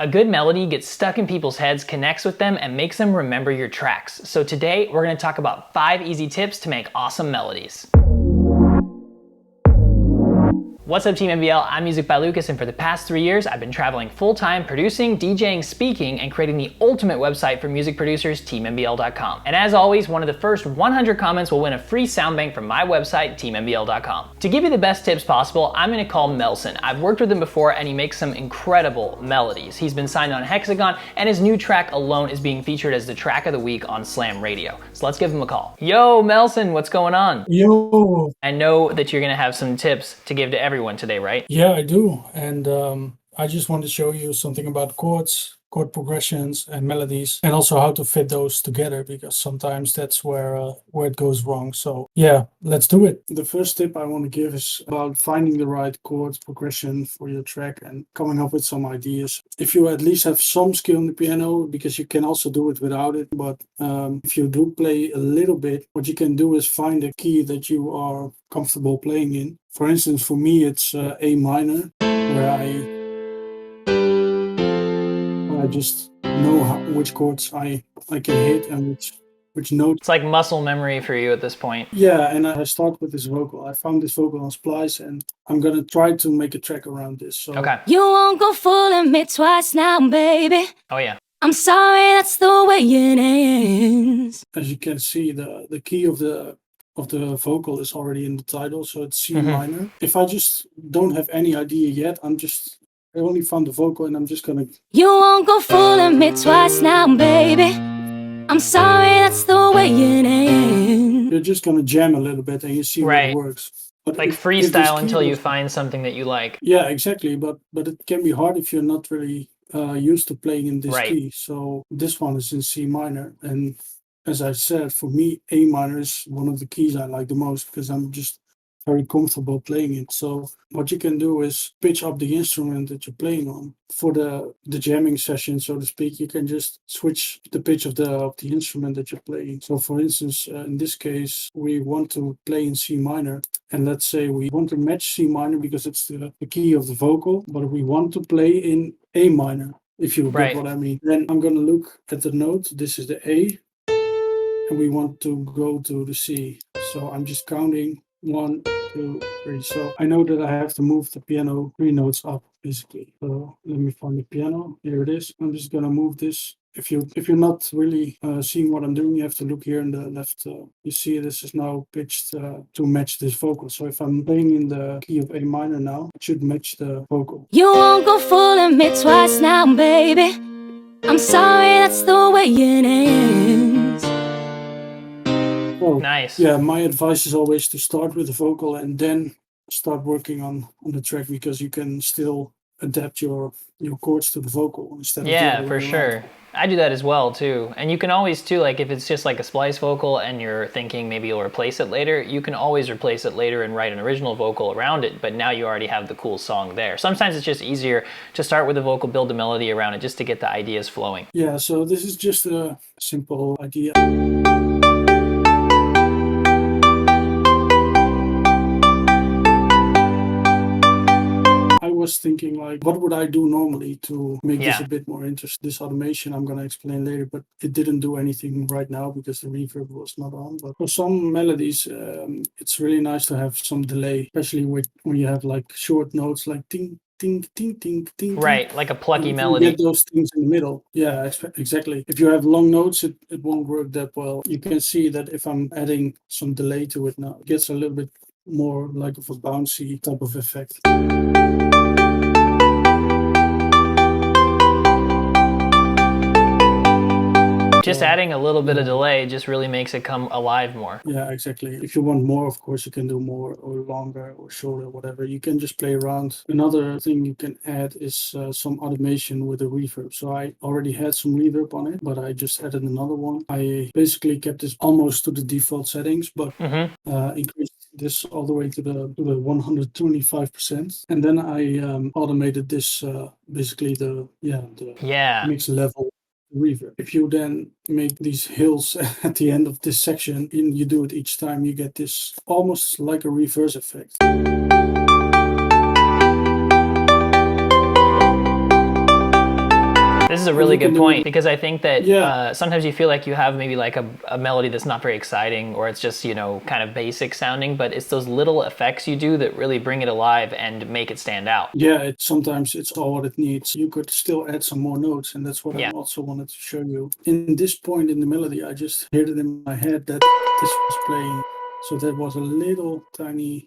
A good melody gets stuck in people's heads, connects with them, and makes them remember your tracks. So today, we're going to talk about 5 easy tips to make awesome melodies. What's up, Team MBL? I'm musicbyLukas, and for the past 3 years, I've been traveling full-time, producing, DJing, speaking, and creating the ultimate website for music producers, teammbl.com. And as always, one of the first 100 comments will win a free sound bank from my website, teammbl.com. To give you the best tips possible, I'm gonna call Melson. I've worked with him before, and he makes some incredible melodies. He's been signed on Hexagon, and his new track alone is being featured as the track of the week on Slam Radio. So let's give him a call. Yo, Melson, what's going on? Yo. I know that you're gonna have some tips to give to everyone today, right? Yeah, I do. And I just want to show you something about chords, chord progressions, and melodies, and also how to fit those together, because sometimes that's where it goes wrong. So yeah, let's do it. The first tip I want to give is about finding the right chord progression for your track and coming up with some ideas. If you at least have some skill on the piano, because you can also do it without it, but if you do play a little bit, what you can do is find a key that you are comfortable playing in. For instance, for me, it's A minor, where I just know which chords I can hit and which notes. It's like muscle memory for you at this point. Yeah, and I start with this vocal. I found this vocal on Splice, and I'm gonna try to make a track around this. So Okay. You won't go fooling me twice now, baby. Oh yeah. I'm sorry, that's the way it ends. as you can see, the key of the vocal is already in the title, so it's C minor. If I just don't have any idea yet, I only found the vocal, and I'm just gonna... You won't go fooling me twice now, baby. I'm sorry, that's the way it ends. You're just gonna jam a little bit, and you see Right. what works. But Like if this freestyle key until you was- find something that you like. Yeah, exactly. But it can be hard if you're not really used to playing in this Right. key. So this one is in C minor, and as I said, for me, A minor is one of the keys I like the most, because I'm just very comfortable playing it. So what you can do is pitch up the instrument that you're playing on. For the jamming session, so to speak, you can just switch the pitch of the instrument that you're playing. So for instance, in this case, we want to play in C minor, and let's say we want to match C minor because it's the key of the vocal, but we want to play in A minor, if you Right. get what I mean. Then I'm gonna look at the note. This is the A, and we want to go to the C. So I'm just counting 1, 2, 3. So I know that I have to move the piano 3 notes up, basically. So let me find the piano. Here it is. I'm just gonna move this. If you're not really seeing what I'm doing, you have to look here in the left. You see this is now pitched to match this vocal. So if I'm playing in the key of A minor now, it should match the vocal. You won't go fooling me twice now, baby. I'm sorry, that's the way it ends. Oh, Nice. yeah, my advice is always to start with the vocal and then start working on the track, because you can still adapt your chords to the vocal instead of the Yeah, other for way around. sure. I do that as well too. And you can always too, like if it's just like a splice vocal and you're thinking maybe you'll replace it later, you can always replace it later and write an original vocal around it, but now you already have the cool song there. Sometimes it's just easier to start with the vocal, build the melody around it just to get the ideas flowing. Yeah, so this is just a simple idea. I was thinking, like, what would I do normally to make this Yeah. a bit more interesting? This automation I'm going to explain later, but it didn't do anything right now because the reverb was not on. But for some melodies, it's really nice to have some delay, especially when you have like short notes like ting, ting, ting, ting, ting. Right, like a plucky If melody. you get those things in the middle. Yeah, exactly. If you have long notes, it won't work that well. You can see that if I'm adding some delay to it now, it gets a little bit more like of a bouncy type of effect. Just adding a little bit of delay just really makes it come alive more. Yeah, exactly. If you want more, of course, you can do more or longer or shorter, whatever. You can just play around. Another thing you can add is some automation with a reverb. So I already had some reverb on it, but I just added another one. I basically kept this almost to the default settings, but increased this all the way to the 125%. And then I automated this, basically the mix level reverb. If you then make these hills at the end of this section and you do it each time, you get this almost like a reverse effect. This is a really good point, because I think that Yeah. sometimes you feel like you have maybe like a melody that's not very exciting, or it's just, kind of basic sounding, but it's those little effects you do that really bring it alive and make it stand out. Yeah, sometimes it's all what it needs. You could still add some more notes, and that's what I Yeah. also wanted to show you. In this point in the melody, I just heard it in my head that this was playing. So that was a little tiny.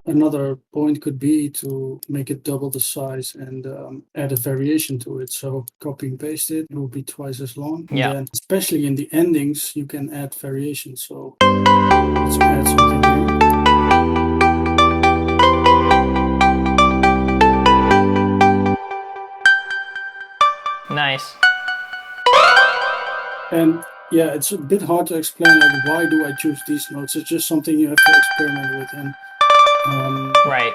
Another point could be to make it double the size and add a variation to it. So copy and paste it, it will be twice as long. And Yeah. then, especially in the endings, you can add variations. So let's add something here. Nice. And yeah, it's a bit hard to explain, like, why do I choose these notes? It's just something you have to experiment with. And Right.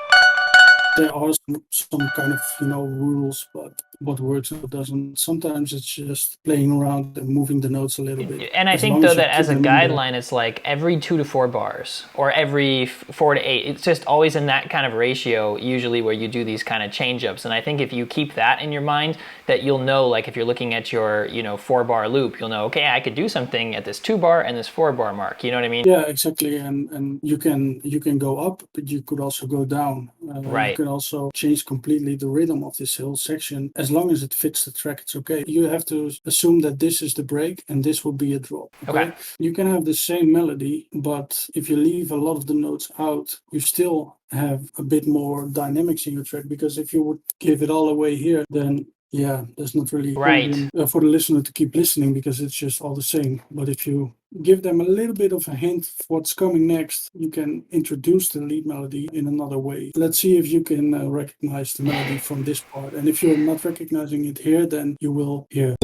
there are some kind of, rules, but what works and what doesn't. Sometimes it's just playing around and moving the notes a little bit. And I As think, long though, as you that as a keep them in the- guideline, it's like every 2 to 4 bars, or every 4 to 8. It's just always in that kind of ratio, usually, where you do these kind of change ups. And I think if you keep that in your mind, that you'll know, like if you're looking at your 4-bar loop, you'll know, okay, I could do something at this 2-bar and this 4-bar mark. You know what I mean? Yeah, exactly. And you can go up, but you could also go down. Right. You can also change completely the rhythm of this whole section. As long as it fits the track, it's okay. You have to assume that this is the break and this will be a drop. Okay. You can have the same melody, but if you leave a lot of the notes out, you still have a bit more dynamics in your track, because if you would give it all away here, then yeah, there's not really Right. for the listener to keep listening, because it's just all the same. But if you give them a little bit of a hint of what's coming next, you can introduce the lead melody in another way. Let's see if you can recognize the melody from this part. And if you're not recognizing it here, then you will hear.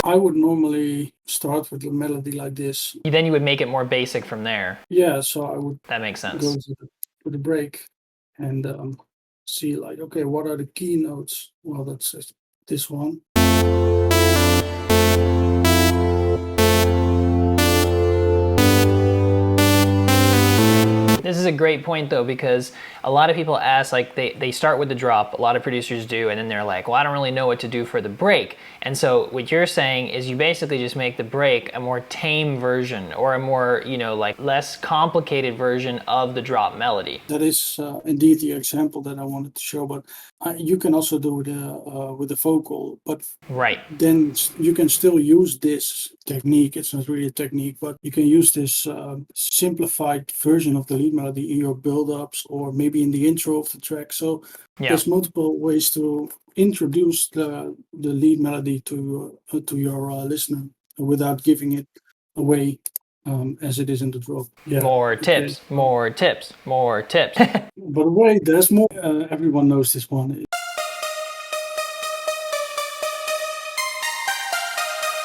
I would normally start with a melody like this. Then you would make it more basic from there. Yeah, so I would That makes sense. go to the break and see, like, okay, what are the key notes? Well, that's this one. This is a great point, though, because a lot of people ask, like, they start with the drop, a lot of producers do, and then they're like, well, I don't really know what to do for the break. And so what you're saying is you basically just make the break a more tame version, or a more, like less complicated version of the drop melody. That is indeed the example that I wanted to show, but you can also do it with the vocal, but Right. then you can still use this technique. It's not really a technique, but you can use this simplified version of the lead melody in your build-ups, or maybe in the intro of the track. So there's multiple ways to introduce the lead melody to your listener without giving it away as it is in the drop. Yeah. More tips, more tips, more tips. By the way, there's more. Everyone knows this one.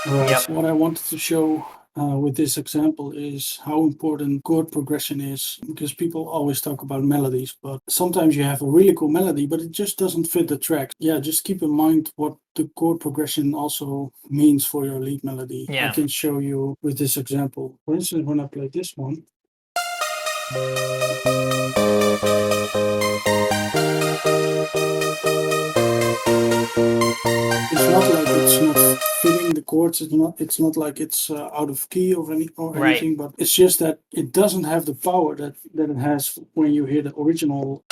Right. Yep. So what I wanted to show with this example is how important chord progression is, because people always talk about melodies, but sometimes you have a really cool melody, but it just doesn't fit the track. Yeah, just keep in mind what the chord progression also means for your lead melody. Yeah. I can show you with this example. For instance, when I play this one. It's not like it's not fitting the chords. It's not like it's out of key or anything. But it's just that it doesn't have the power that it has when you hear the original.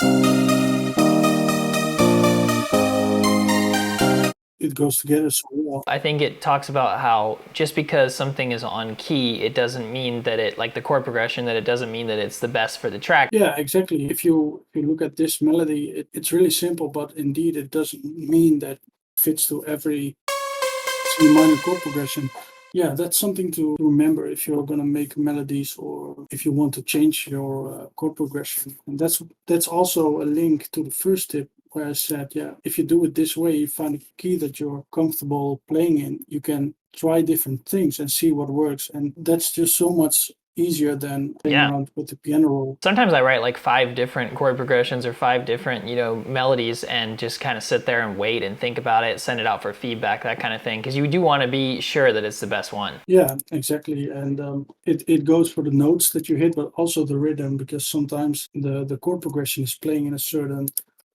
It goes together so well. I think it talks about how just because something is on key, it doesn't mean that it, like the chord progression, that it doesn't mean that it's the best for the track. Yeah, exactly. If you look at this melody, it's really simple, but indeed it doesn't mean that it fits to every C minor chord progression. Yeah, that's something to remember if you're going to make melodies, or if you want to change your chord progression. And that's also a link to the first tip where I said, yeah, if you do it this way, you find a key that you're comfortable playing in, you can try different things and see what works. And that's just so much easier than playing Yeah. around with the piano roll. Sometimes I write like 5 different chord progressions or 5 different, melodies and just kind of sit there and wait and think about it, send it out for feedback, that kind of thing. Because you do want to be sure that it's the best one. Yeah, exactly. And it goes for the notes that you hit, but also the rhythm, because sometimes the chord progression is playing in a certain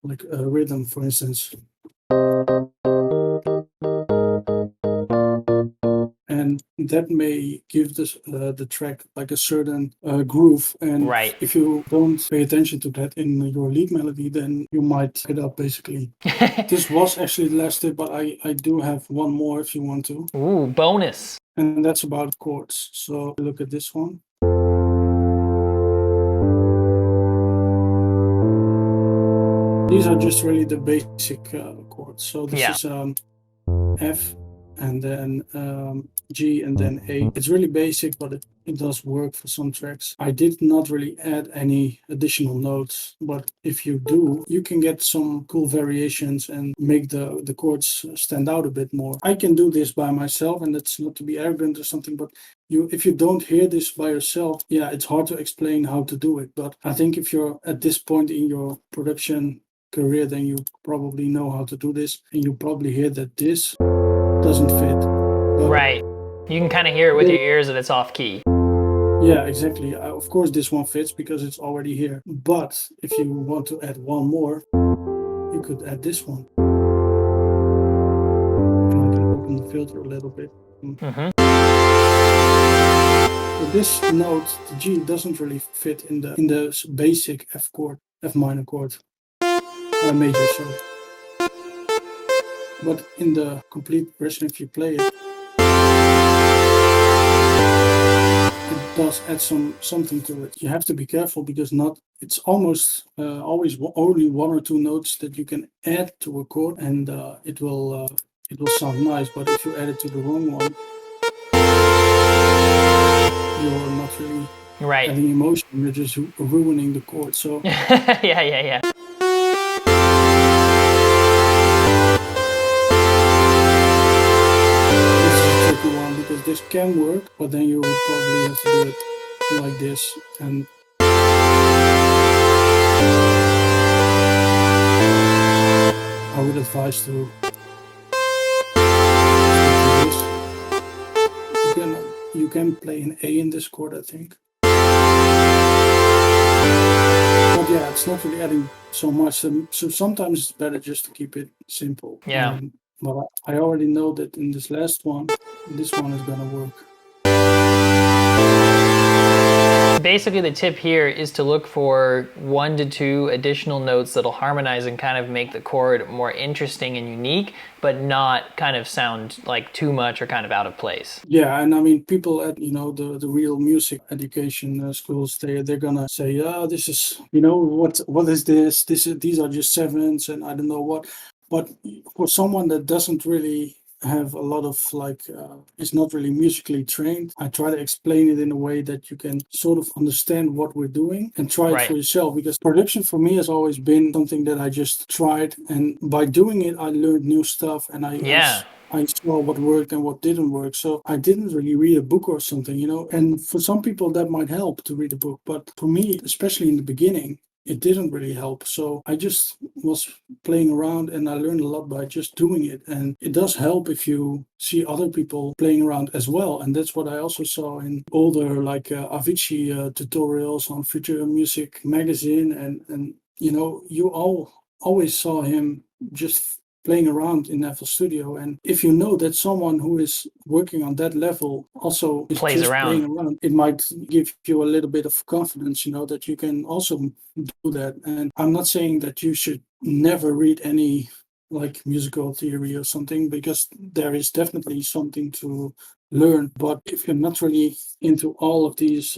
rhythm, for instance. And that may give the track like a certain groove. And Right. if you don't pay attention to that in your lead melody, then you might get up basically. This was actually the last tip, but I do have one more if you want to. Ooh, bonus. And that's about chords. So look at this one. These are just really the basic chords. So this is F, and then G, and then A. It's really basic, but it does work for some tracks. I did not really add any additional notes, but if you do, you can get some cool variations and make the chords stand out a bit more. I can do this by myself, and that's not to be arrogant or something, but if you don't hear this by yourself, yeah, it's hard to explain how to do it. But I think if you're at this point in your production career, then you probably know how to do this, and you probably hear that this doesn't fit. But right. You can kind of hear it with your ears that it's off key. yeah, exactly. Of course, this one fits because it's already here. But if you want to add one more, you could add this one. And I can open the filter a little bit. Mm-hmm. So this note, the G, doesn't really fit in the basic F chord, F minor chord, major. Sorry. But in the complete version, if you play it, it does add something to it. You have to be careful because it's almost always only 1 or 2 notes that you can add to a chord, and it will sound nice. But if you add it to the wrong one, you're not really adding emotion. You're just ruining the chord. So yeah. One, because this can work, but then you would probably have to do it like this. And I would advise to you can play an A in this chord, I think. But yeah, it's not really adding so much. So sometimes it's better just to keep it simple. Yeah. But I already know that in this last one, this one is gonna work. Basically, the tip here is to look for 1 to 2 additional notes that'll harmonize and kind of make the chord more interesting and unique, but not kind of sound like too much or kind of out of place. Yeah, and I mean, people at the real music education schools, they're gonna say, this is what is this? These are just sevenths, and I don't know what. But for someone that doesn't really have a lot of is not really musically trained, I try to explain it in a way that you can sort of understand what we're doing and try it for yourself, because production for me has always been something that I just tried, and by doing it I learned new stuff, and I saw what worked and what didn't work. So I didn't really read a book or something, and for some people that might help to read a book, but for me, especially in the beginning, it didn't really help. So I just was playing around, and I learned a lot by just doing it. And it does help if you see other people playing around as well. And that's what I also saw in older Avicii tutorials on Future Music magazine. And you always saw him just playing around in FL Studio. And if you know that someone who is working on that level also is plays just around. playing around, it might give you a little bit of confidence, that you can also do that. And I'm not saying that you should never read any musical theory or something, because there is definitely something to learn. But if you're not really into all of these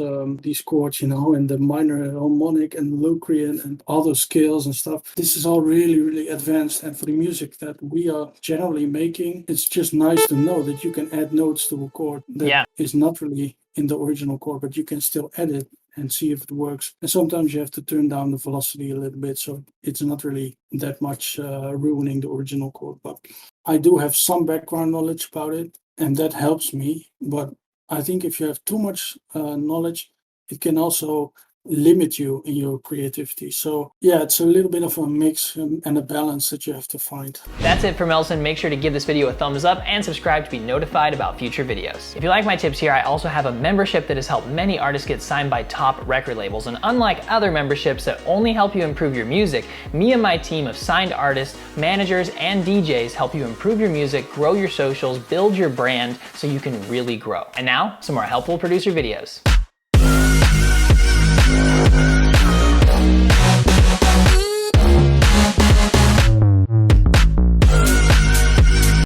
chords, and the minor harmonic and Locrian and all those scales and stuff, this is all really, really advanced. And for the music that we are generally making, it's just nice to know that you can add notes to a chord that is not really in the original chord, but you can still add it and see if it works. And sometimes you have to turn down the velocity a little bit, so it's not really that much ruining the original chord. But I do have some background knowledge about it, and that helps me. But I think if you have too much knowledge, it can also limit you in your creativity. So yeah, it's a little bit of a mix and a balance that you have to find. That's it for Melson. Make sure to give this video a thumbs up and subscribe to be notified about future videos. If you like my tips here, I also have a membership that has helped many artists get signed by top record labels. And unlike other memberships that only help you improve your music, me and my team of signed artists, managers, and DJs help you improve your music, grow your socials, build your brand so you can really grow. And now, some more helpful producer videos.